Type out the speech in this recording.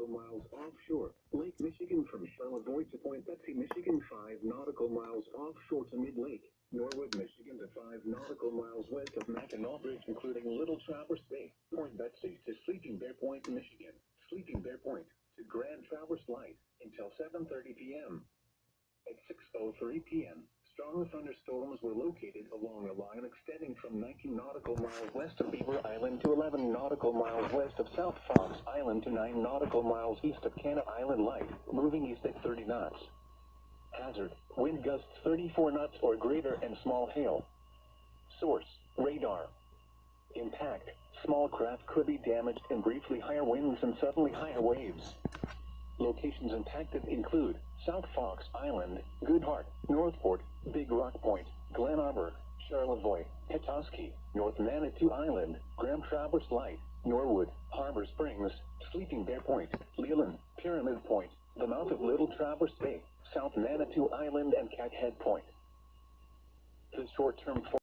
nautical miles offshore. Lake Michigan from Charlevoix to Point Betsy, Michigan, 5 nautical miles offshore to Mid-Lake. Norwood, Michigan to 5 nautical miles west of Mackinac Bridge, including Little Traverse Bay. Point Betsy to Sleeping Bear Point, Michigan. Sleeping Bear Point to Grand Traverse Light until 7:30 p.m. At 6:03 p.m., strong thunderstorms were located along a line extending from 19 nautical miles west of Beaver Island to 11 nautical miles west of South Fox Island to 9 nautical miles east of Canna Island Light, moving east at 30 knots. Hazard, wind gusts 34 knots or greater and small hail. Source, radar. Impact, small craft could be damaged and briefly higher winds and suddenly higher waves. Locations impacted include South Fox Island, Goodhart, Northport, Big Rock Point, Glen Arbor, Charlevoix, Petoskey, North Manitou Island, Grand Traverse Light, Norwood, Harbor Springs, Sleeping Bear Point, Leland, Pyramid Point, the mouth of Little Traverse Bay, South Manitou Island and Cathead Point. The short-term